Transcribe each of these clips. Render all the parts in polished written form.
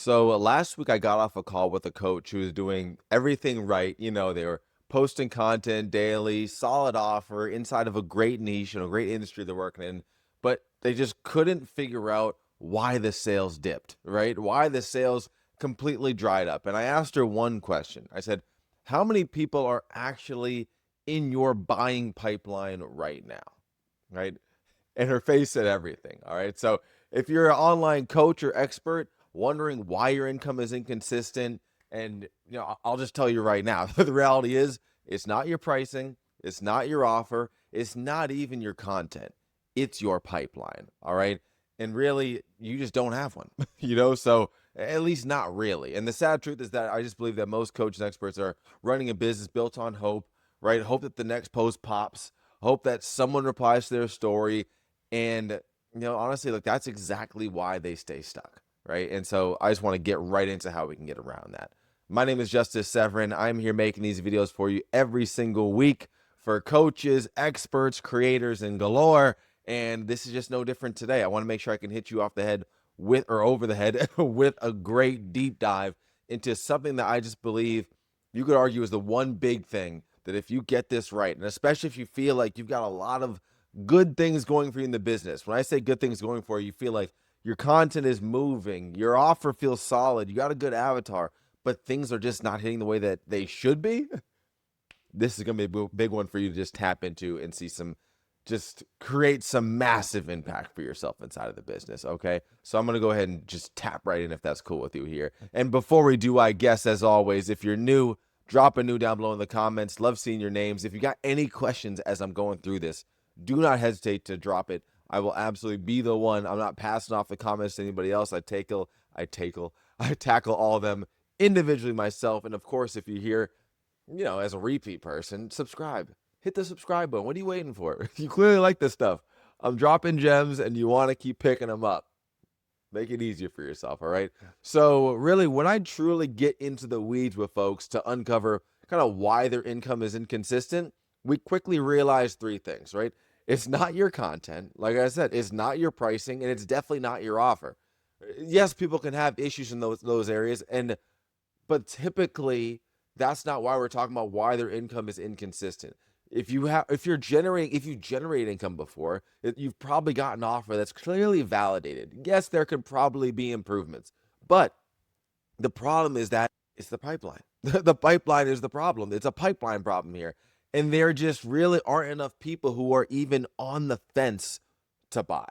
So last week I got off a call with a coach who was doing everything right. They were posting content daily, solid offer inside of a great niche and a great industry they're working in, but they just couldn't figure out why the sales dipped, right? Why the sales completely dried up. And I asked her one question. I said, "How many people are actually in your buying pipeline right now?" Right? And her face said everything. All right. So if you're an online coach or expert wondering why your income is inconsistent, and I'll just tell you right now, the reality is it's not your pricing, it's not your offer, it's not even your content. It's your pipeline. All right. And really, you just don't have one, so at least not really. And the sad truth is that I just believe that most coaches and experts are running a business built on hope, right? Hope that the next post pops, hope that someone replies to their story, and honestly, like that's exactly why they stay stuck, right? And so I just want to get right into how we can get around that. My name is Justice Severin. I'm here making these videos for you every single week for coaches, experts, creators, and galore. And this is just no different today. I want to make sure I can hit you off the head with or over the head with a great deep dive into something that I just believe you could argue is the one big thing that if you get this right, and especially if you feel like you've got a lot of good things going for you in the business. When I say good things going for you, you feel like your content is moving, your offer feels solid, you got a good avatar, but things are just not hitting the way that they should be. This is going to be a big one for you to just tap into and see just create some massive impact for yourself inside of the business. Okay. So I'm going to go ahead and just tap right in if that's cool with you here. And before we do, I guess, as always, if you're new, drop a new down below in the comments. Love seeing your names. If you got any questions as I'm going through this, do not hesitate to drop it. I will absolutely be the one. I'm not passing off the comments to anybody else. I tackle all of them individually myself. And of course, if you're here, as a repeat person, subscribe. Hit the subscribe button. What are you waiting for? You clearly like this stuff. I'm dropping gems and you want to keep picking them up. Make it easier for yourself, all right? So really, when I truly get into the weeds with folks to uncover kind of why their income is inconsistent, we quickly realize three things, right? It's not your content. Like I said, it's not your pricing, and it's definitely not your offer. Yes, people can have issues in those areas, but typically that's not why we're talking about why their income is inconsistent. If you generate income before, you've probably got an offer that's clearly validated. Yes, there could probably be improvements, but the problem is that it's the pipeline. The pipeline is the problem. It's a pipeline problem here. And there just really aren't enough people who are even on the fence to buy,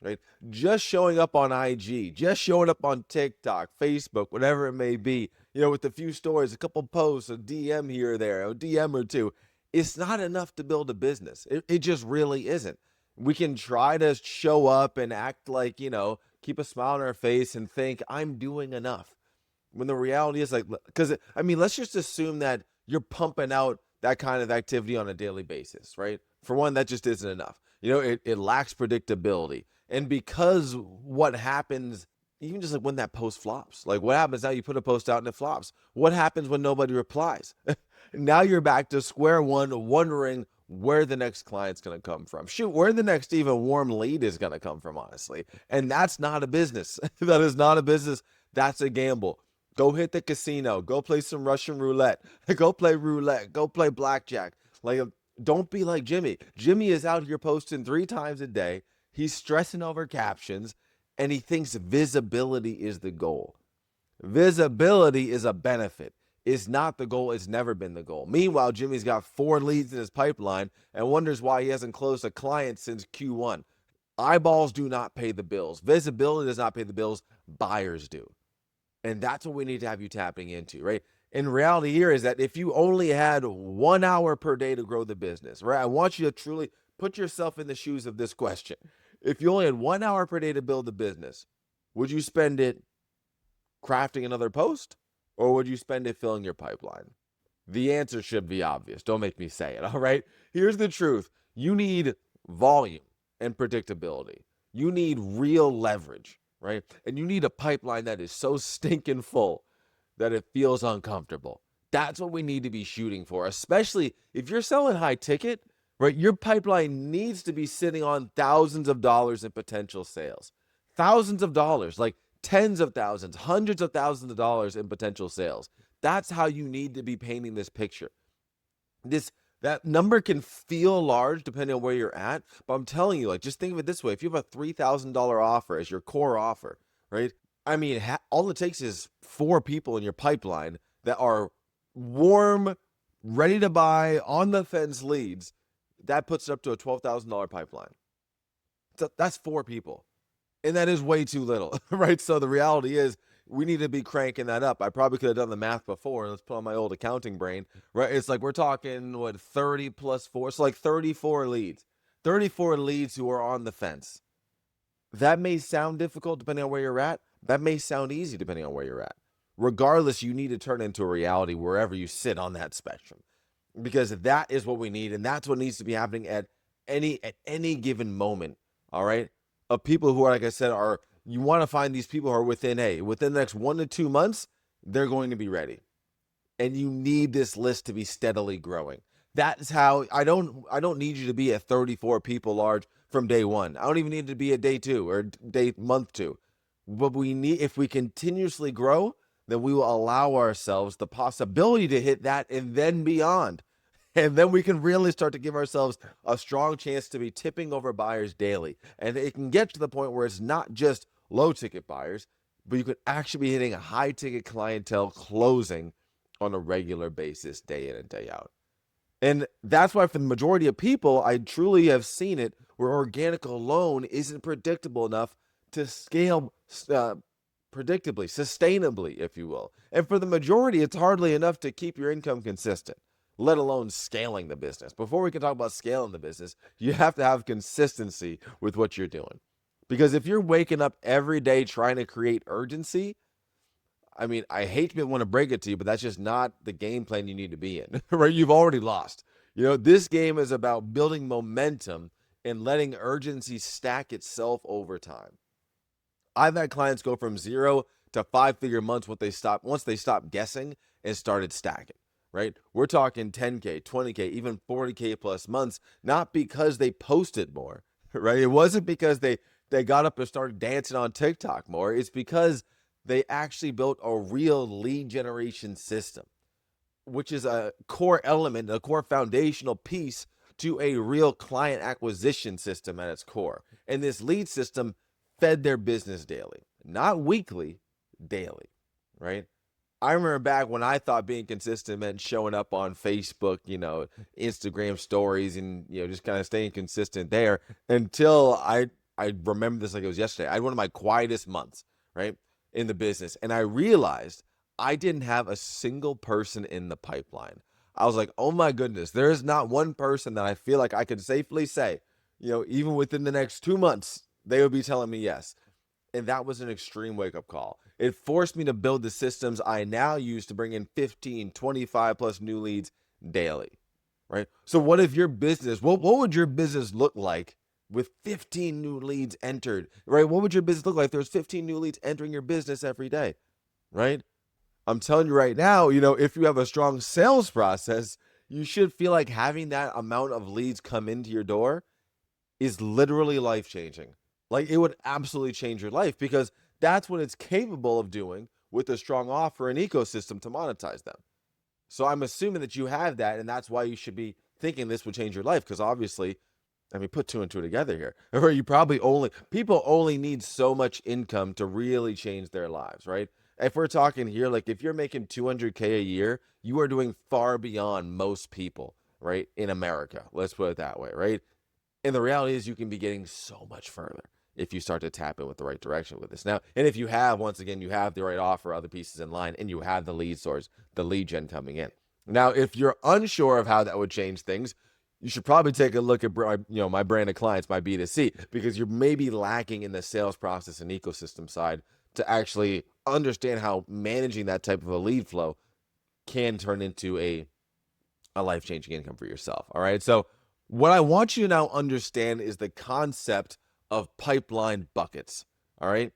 right? Just showing up on IG, just showing up on TikTok, Facebook, whatever it may be, with a few stories, a couple posts, a DM here or there, a DM or two, it's not enough to build a business. It just really isn't. We can try to show up and act like, keep a smile on our face and think I'm doing enough. When the reality is because let's just assume that you're pumping out that kind of activity on a daily basis, right? For one, that just isn't enough. It lacks predictability. And because what happens, even just like when that post flops, like what happens now, you put a post out and it flops. What happens when nobody replies? Now you're back to square one, wondering where the next client's going to come from. Shoot, where the next even warm lead is going to come from, honestly. And that's not a business. That is not a business. That's a gamble. Go hit the casino. Go play some Russian roulette. Go play roulette. Go play blackjack. Don't be like Jimmy. Jimmy is out here posting 3 times a day. He's stressing over captions, and he thinks visibility is the goal. Visibility is a benefit. It's not the goal. It's never been the goal. Meanwhile, Jimmy's got 4 leads in his pipeline and wonders why he hasn't closed a client since Q1. Eyeballs do not pay the bills. Visibility does not pay the bills. Buyers do. And that's what we need to have you tapping into, right? And reality here is that if you only had 1 hour per day to grow the business, right? I want you to truly put yourself in the shoes of this question. If you only had 1 hour per day to build the business, would you spend it crafting another post, or would you spend it filling your pipeline? The answer should be obvious. Don't make me say it, all right? Here's the truth. You need volume and predictability. You need real leverage, right? And you need a pipeline that is so stinking full that it feels uncomfortable. That's what we need to be shooting for, especially if you're selling high ticket, right? Your pipeline needs to be sitting on thousands of dollars in potential sales. Thousands of dollars, like tens of thousands, hundreds of thousands of dollars in potential sales. That's how you need to be painting this picture. That number can feel large depending on where you're at, but I'm telling you, like, just think of it this way: if you have a $3,000 offer as your core offer, right? I mean, all it takes is 4 people in your pipeline that are warm, ready to buy, on the fence leads. That puts it up to a $12,000 pipeline. So that's 4 people. And that is way too little, right? So the reality is we need to be cranking that up. I probably could have done the math before. Let's put on my old accounting brain, right? It's like we're talking, what, 30 plus 4? So like 34 leads. 34 leads who are on the fence. That may sound difficult depending on where you're at. That may sound easy depending on where you're at. Regardless, you need to turn it into a reality wherever you sit on that spectrum, because that is what we need, and that's what needs to be happening at any given moment. All right, of people who are, like I said, are, you want to find these people who are within the next 1 to 2 months, they're going to be ready, and you need this list to be steadily growing. That's how I don't need you to be at 34 people large from day one. I don't even need to be at day 2 or month 2. But we need, if we continuously grow, then we will allow ourselves the possibility to hit that and then beyond. And then we can really start to give ourselves a strong chance to be tipping over buyers daily. And it can get to the point where it's not just low ticket buyers, but you could actually be hitting a high ticket clientele closing on a regular basis, day in and day out. And that's why for the majority of people, I truly have seen it where organic alone isn't predictable enough to scale predictably, sustainably, if you will. And for the majority, it's hardly enough to keep your income consistent, let alone scaling the business. Before we can talk about scaling the business, you have to have consistency with what you're doing. Because if you're waking up every day trying to create urgency, I mean, I hate to want to break it to you, but that's just not the game plan you need to be in, right? You've already lost. This game is about building momentum and letting urgency stack itself over time. I've had clients go from 0 to 5-figure months once they stopped guessing and started stacking, right? We're talking 10K, 20K, even 40K plus months, not because they posted more, right? It wasn't because they got up and started dancing on TikTok more. It's because they actually built a real lead generation system, which is a core element, a core foundational piece to a real client acquisition system at its core. And this lead system fed their business daily, not weekly, daily, right? I remember back when I thought being consistent meant showing up on Facebook, Instagram stories, and just kind of staying consistent there, until I remember this like it was yesterday. I had one of my quietest months, right, in the business, and I realized I didn't have a single person in the pipeline. I was like, oh my goodness, there is not one person that I feel like I could safely say, even within the next 2 months, they would be telling me yes. And that was an extreme wake-up call. It forced me to build the systems I now use to bring in 15, 25 plus new leads daily, right? So what if your business, what would your business look like with 15 new leads entered, right? What would your business look like if there's 15 new leads entering your business every day, right? I'm telling you right now, if you have a strong sales process, you should feel like having that amount of leads come into your door is literally life-changing. Like, it would absolutely change your life, because that's what it's capable of doing with a strong offer and ecosystem to monetize them. So I'm assuming that you have that, and that's why you should be thinking this would change your life, because obviously, I mean, put 2 and 2 together here. Or people only need so much income to really change their lives, right? If we're talking here, like if you're making 200K a year, you are doing far beyond most people, right, in America. Let's put it that way, right? And the reality is you can be getting so much further if you start to tap in with the right direction with this. Now, and if you have, once again, you have the right offer, other pieces in line, and you have the lead source, the lead gen coming in. Now, if you're unsure of how that would change things, you should probably take a look at my brand of clients, my B2C, because you're maybe lacking in the sales process and ecosystem side to actually understand how managing that type of a lead flow can turn into a life-changing income for yourself. All right. So what I want you to now understand is the concept of pipeline buckets. All right.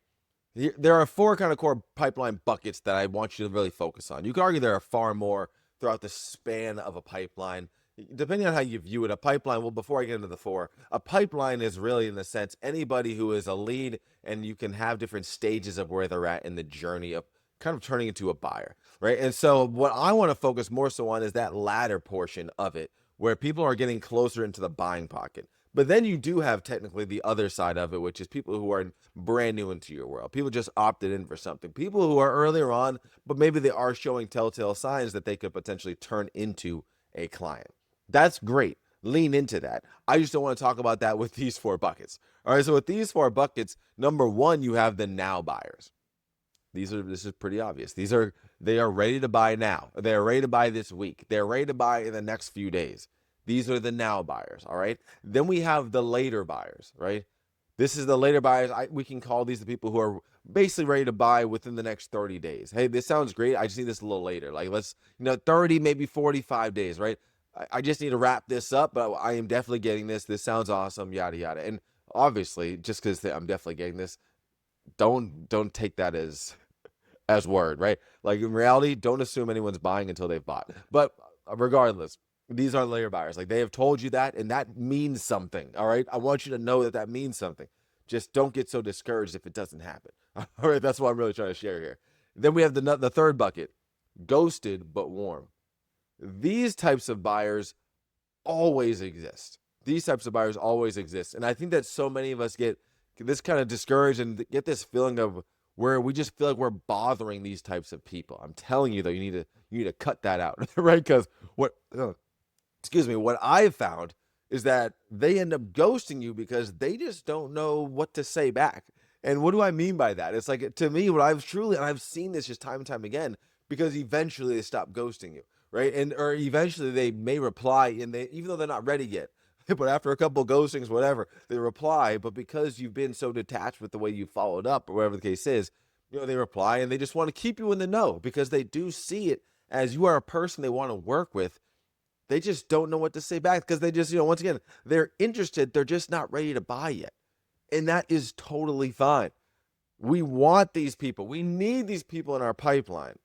There are 4 kind of core pipeline buckets that I want you to really focus on. You could argue there are far more throughout the span of a pipeline. depending on how you view it, a pipeline, well, before I get into the four, a pipeline is really, in the sense, anybody who is a lead, and you can have different stages of where they're at in the journey of kind of turning into a buyer, right? And so what I want to focus more so on is that latter portion of it, where people are getting closer into the buying pocket. But then you do have technically the other side of it, which is people who are brand new into your world. People just opted in for something. People who are earlier on, but maybe they are showing telltale signs that they could potentially turn into a client. That's great. Lean into that. I just don't want to talk about that with these four buckets. All right. So with these four buckets, number one, you have the now buyers. This is pretty obvious. They are ready to buy now. They are ready to buy this week. They're ready to buy in the next few days. These are the now buyers. All right. Then we have the later buyers, right? This is the later buyers. We can call these the people who are basically ready to buy within the next 30 days. Hey, this sounds great. I just need this a little later. Like, let's, 30, maybe 45 days, right? I just need to wrap this up, but I am definitely getting this. This sounds awesome, yada, yada. And obviously, just because I'm definitely getting this, don't take that as word, right? Like, in reality, don't assume anyone's buying until they've bought. But regardless, these are layer buyers. Like, they have told you that, and that means something. All right. I want you to know that that means something. Just don't get so discouraged if it doesn't happen. All right. That's what I'm really trying to share here. Then we have the third bucket, ghosted but warm. These types of buyers always exist. These types of buyers always exist. And I think that so many of us get this kind of discouraged and get this feeling of where we just feel like we're bothering these types of people. I'm telling you though, you need to cut that out, right? Because what I've found is that they end up ghosting you because they just don't know what to say back. And what do I mean by that? It's like, to me, and I've seen this just time and time again, because eventually they stop ghosting you, right? And or eventually they may reply, and they, even though they're not ready yet, but after a couple of ghostings, whatever, they reply. But because you've been so detached with the way you followed up, or whatever the case is, they reply, and they just want to keep you in the know because they do see it as you are a person they want to work with. They just don't know what to say back because they just, once again, they're interested. They're just not ready to buy yet. And that is totally fine. We want these people. We need these people in our pipeline,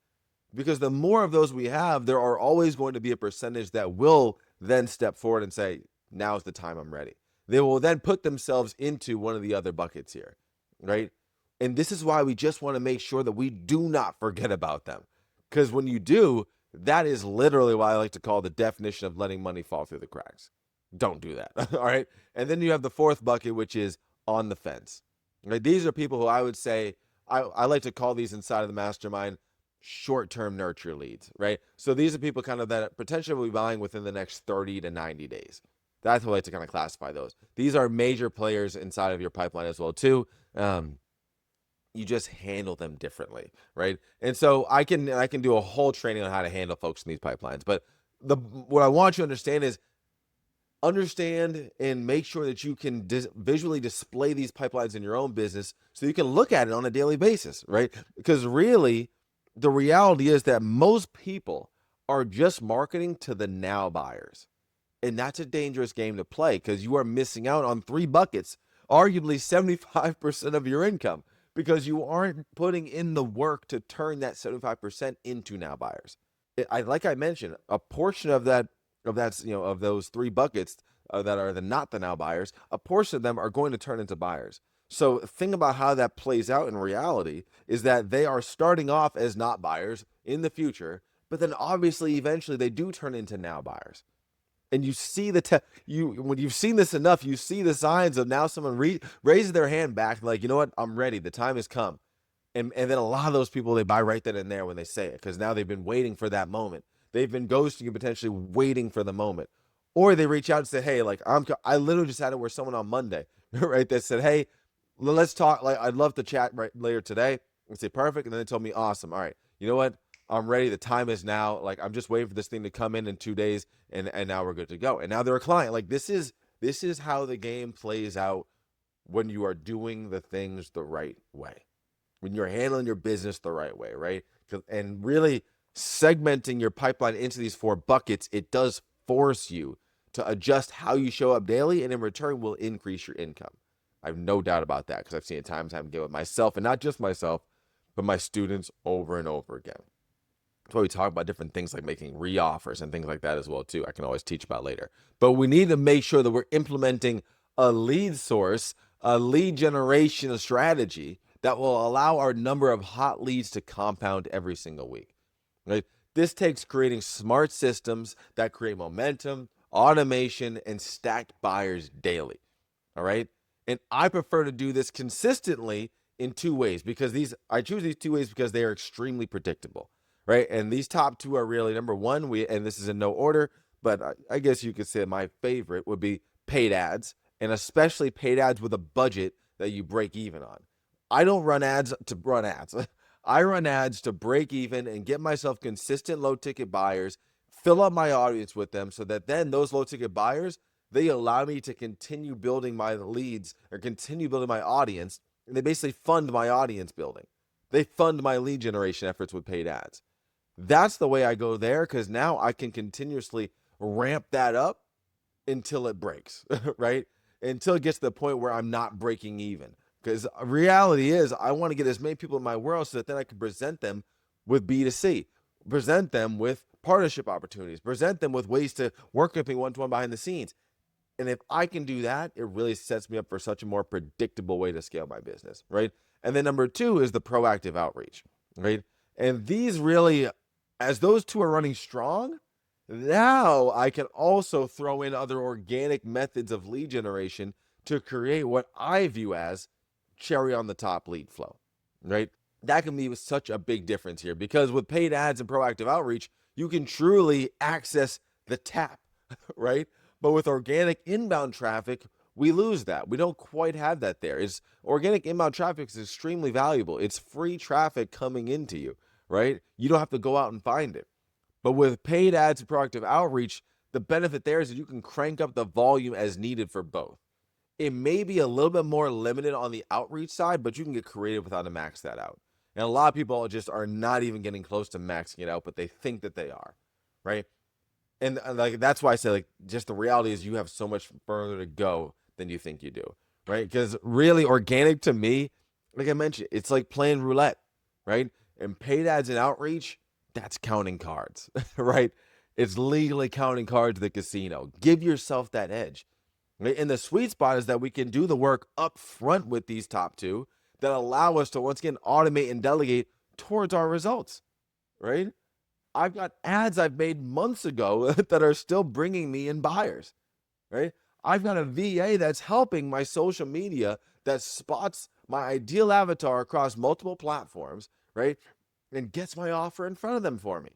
because the more of those we have, there are always going to be a percentage that will then step forward and say, now's the time, I'm ready. They will then put themselves into one of the other buckets here, right? And this is why we just want to make sure that we do not forget about them. Because when you do, that is literally why I like to call the definition of letting money fall through the cracks. Don't do that. All right. And then you have the fourth bucket, which is on the fence. Right? These are people who I would say, I like to call these inside of the mastermind short-term nurture leads, right? So these are people kind of that potentially will be buying within the next 30 to 90 days. That's how I like to kind of classify those. These are major players inside of your pipeline as well, too. You just handle them differently, right? And so I can do a whole training on how to handle folks in these pipelines. But what I want you to understand and make sure that you can visually display these pipelines in your own business so you can look at it on a daily basis, right? Because really, the reality is that most people are just marketing to the now buyers. And that's a dangerous game to play because you are missing out on three buckets, arguably 75% of your income, because you aren't putting in the work to turn that 75% into now buyers. Like I mentioned, a portion of of those three buckets that are not the now buyers, a portion of them are going to turn into buyers. So think about how that plays out in reality is that they are starting off as not buyers in the future, but then obviously eventually they do turn into now buyers. And you see when you've seen this enough, you see the signs of now someone raises their hand back, like, you know what, I'm ready. The time has come. And then a lot of those people, they buy right then and there when they say it, because now they've been waiting for that moment. They've been ghosting you, potentially waiting for the moment. Or they reach out and say, hey, like, I literally just had it where someone on Monday, right, that said, hey, let's talk. Like, I'd love to chat right later today. And say, perfect. And then they told me, awesome. All right, you know what? I'm ready. The time is now. Like, I'm just waiting for this thing to come in 2 days, and now we're good to go. And now they're a client. Like, this is how the game plays out when you are doing the things the right way, when you're handling your business the right way, right? And really segmenting your pipeline into these four buckets, it does force you to adjust how you show up daily, and in return will increase your income. I have no doubt about that, because I've seen it time and time again with myself, and not just myself, but my students over and over again. That's why we talk about different things like making re-offers and things like that as well too. I can always teach about later. But we need to make sure that we're implementing a lead source, a lead generation strategy that will allow our number of hot leads to compound every single week. Right? This takes creating smart systems that create momentum, automation, and stacked buyers daily. All right. And I prefer to do this consistently in two ways because I choose these two ways because they are extremely predictable. Right. And these top two are really number one, and this is in no order, but I guess you could say my favorite would be paid ads, and especially paid ads with a budget that you break even on. I don't run ads to run ads. I run ads to break even and get myself consistent low ticket buyers, fill up my audience with them so that then those low ticket buyers, they allow me to continue building my leads or continue building my audience. And they basically fund my audience building. They fund my lead generation efforts with paid ads. That's the way I go there because now I can continuously ramp that up until it breaks, right? Until it gets to the point where I'm not breaking even. Because reality is, I want to get as many people in my world so that then I can present them with B2C, present them with partnership opportunities, present them with ways to work with me one-to-one behind the scenes. And if I can do that, it really sets me up for such a more predictable way to scale my business, right? And then number two is the proactive outreach, right? And these really, as those two are running strong, now I can also throw in other organic methods of lead generation to create what I view as cherry on the top lead flow, right? That can be such a big difference here because with paid ads and proactive outreach, you can truly access the tap, right? But with organic inbound traffic, we lose that. We don't quite have that there. It's organic inbound traffic is extremely valuable. It's free traffic coming into you, right? You don't have to go out and find it. But with paid ads and proactive outreach, the benefit there is that you can crank up the volume as needed for both. It may be a little bit more limited on the outreach side, but you can get creative with how to max that out. And a lot of people just are not even getting close to maxing it out, but they think that they are, right? And like that's why I say like just the reality is you have so much further to go than you think you do, right? Because really organic to me, like I mentioned, it's like playing roulette, right? And paid ads and outreach, that's counting cards, right? It's legally counting cards at the casino. Give yourself that edge. Right? And the sweet spot is that we can do the work up front with these top two that allow us to once again automate and delegate towards our results, right? I've got ads I've made months ago that are still bringing me in buyers, right? I've got a VA that's helping my social media that spots my ideal avatar across multiple platforms, right? And gets my offer in front of them for me.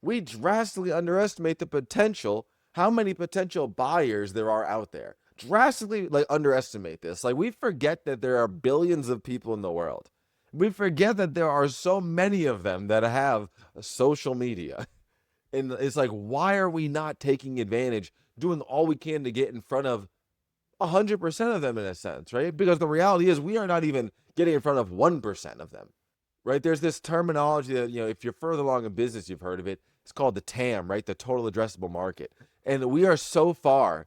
We drastically underestimate the potential, how many potential buyers there are out there. Drastically like underestimate this. Like we forget that there are billions of people in the world. We forget that there are so many of them that have social media. And it's like, why are we not taking advantage, doing all we can to get in front of 100% of them in a sense, right? Because the reality is we are not even getting in front of 1% of them, right? There's this terminology that, if you're further along in business, you've heard of it. It's called the TAM, right? The total addressable market. And you are so far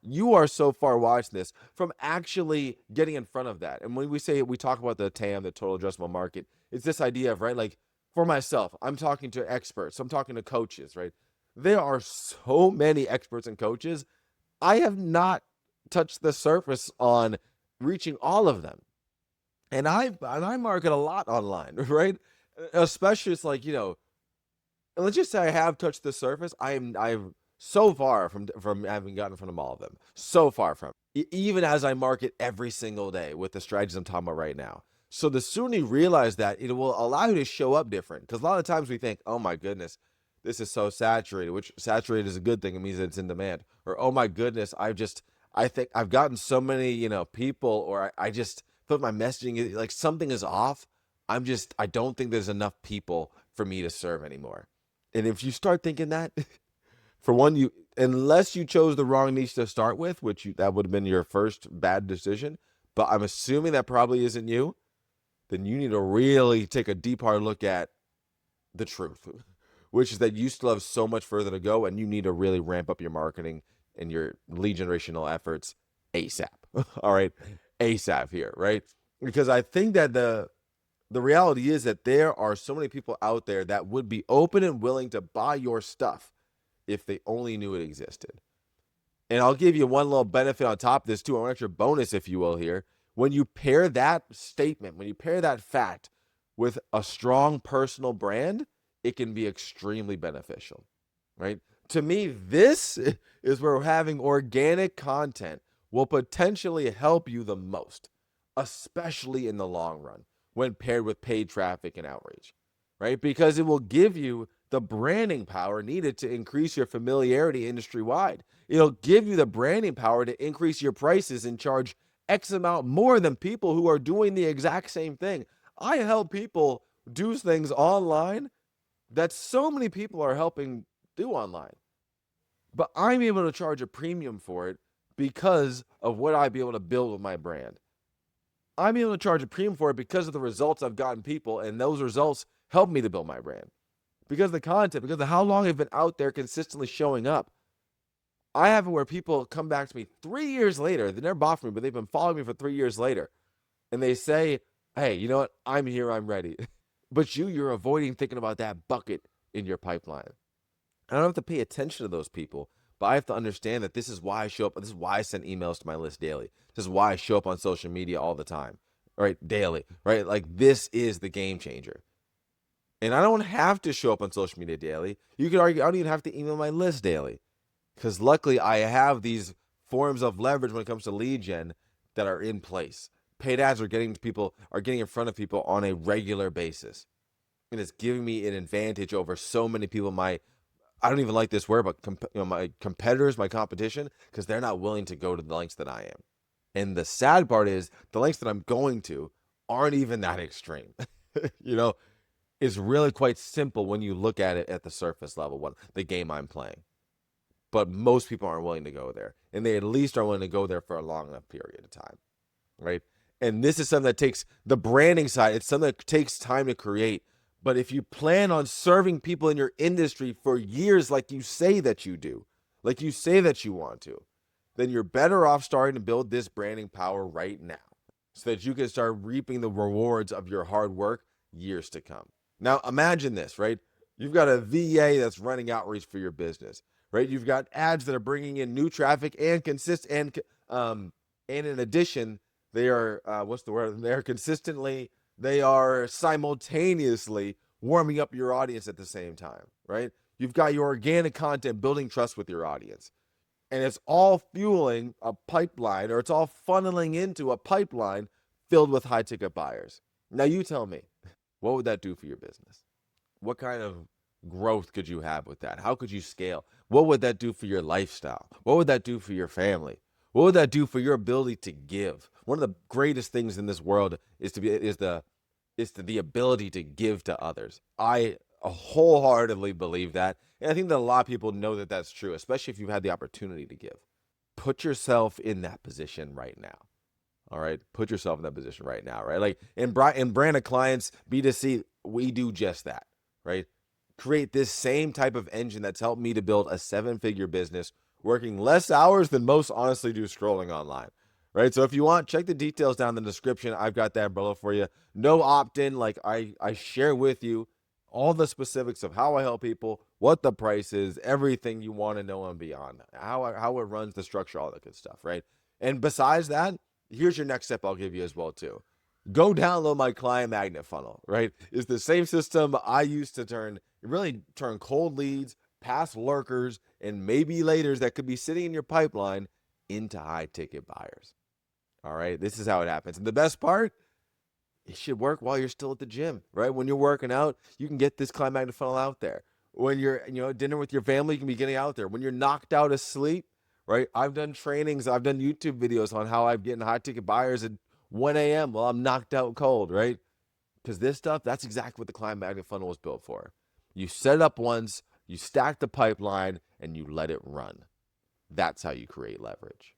watching this from actually getting in front of that. And when we talk about the TAM, the total addressable market, it's this idea of, right, like for myself, I'm talking to experts, I'm talking to coaches, right? There are so many experts and coaches. I have not touched the surface on reaching all of them. And I market a lot online, right? Especially it's like, let's just say I have touched the surface. I'm so far from having gotten in front of all of them. So far from even as I market every single day with the strategies I'm talking about right now. So the sooner you realize that, it will allow you to show up different. Because a lot of times we think, oh my goodness, this is so saturated, which saturated is a good thing. It means that it's in demand. Or, oh my goodness, I think I've gotten so many, people, or I just feel my messaging like something is off. I don't think there's enough people for me to serve anymore. And if you start thinking that, for one, unless you chose the wrong niche to start with, that would have been your first bad decision, but I'm assuming that probably isn't you, then you need to really take a deep hard look at the truth, which is that you still have so much further to go and you need to really ramp up your marketing and your lead generational efforts ASAP. All right. ASAP here, right? Because I think that the The reality is that there are so many people out there that would be open and willing to buy your stuff if they only knew it existed. And I'll give you one little benefit on top of this too, an extra bonus, if you will, here. When you pair that statement, when you pair that fact with a strong personal brand, it can be extremely beneficial, right? To me, this is where having organic content will potentially help you the most, especially in the long run when paired with paid traffic and outreach, right? Because it will give you the branding power needed to increase your familiarity industry wide. It'll give you the branding power to increase your prices and charge X amount more than people who are doing the exact same thing. I help people do things online that so many people are helping do online, but I'm able to charge a premium for it because of what I'd be able to build with my brand. I'm able to charge a premium for it because of the results I've gotten people, and those results help me to build my brand. Because of the content, because of how long I've been out there consistently showing up. I have it where people come back to me 3 years later. They never bought from me, but they've been following me for 3 years later. And they say, hey, you know what? I'm here. I'm ready. But you're avoiding thinking about that bucket in your pipeline. I don't have to pay attention to those people, but I have to understand that this is why I show up. This is why I send emails to my list daily. This is why I show up on social media all the time, right? Daily, right? Like this is the game changer. And I don't have to show up on social media daily. You could argue I don't even have to email my list daily because luckily I have these forms of leverage when it comes to lead gen that are in place. Paid ads are getting in front of people on a regular basis. And it's giving me an advantage over so many people. I don't even like this word, but my competitors, my competition, because they're not willing to go to the lengths that I am. And the sad part is the lengths that I'm going to aren't even that extreme. you know, it's really quite simple when you look at it at the surface level, the game I'm playing. But most people aren't willing to go there. And they at least are willing to go there for a long enough period of time, right? And this is something that takes the branding side. It's something that takes time to create. But if you plan on serving people in your industry for years like you say that you do, like you say that you want to, then you're better off starting to build this branding power right now so that you can start reaping the rewards of your hard work years to come. Now, imagine this, right? You've got a VA that's running outreach for your business, right? You've got ads that are bringing in new traffic and in addition, they are they are simultaneously warming up your audience at the same time, right? You've got your organic content building trust with your audience. And it's all fueling a pipeline, or it's all funneling into a pipeline filled with high ticket buyers. Now you tell me, what would that do for your business? What kind of growth could you have with that? How could you scale? What would that do for your lifestyle? What would that do for your family? What would that do for your ability to give? One of the greatest things in this world is the ability to give to others. I wholeheartedly believe that. And I think that a lot of people know that that's true, especially if you've had the opportunity to give. Put yourself in that position right now. All right. Put yourself in that position right now, right? Like in brand of clients, B2C, we do just that, right? Create this same type of engine that's helped me to build a 7-figure business, working less hours than most honestly do scrolling online, right? So if you want, check the details down in the description. I've got that umbrella for you. No opt-in. Like I share with you all the specifics of how I help people, what the price is, everything you want to know and beyond, how it runs, the structure, all that good stuff, right? And besides that, here's your next step I'll give you as well too. Go download my client magnet funnel, right? It's the same system I use to turn cold leads, past lurkers, and maybe laters that could be sitting in your pipeline into high ticket buyers. All right, this is how it happens. And the best part, it should work while you're still at the gym, right? When you're working out, you can get this client magnet funnel out there. When you're, at dinner with your family, you can be getting out there. When you're knocked out asleep, right? I've done trainings, I've done YouTube videos on how I'm getting high ticket buyers at 1 a.m. while I'm knocked out cold, right? Because this stuff, that's exactly what the client magnet funnel was built for. You set it up once, you stack the pipeline, and you let it run. That's how you create leverage.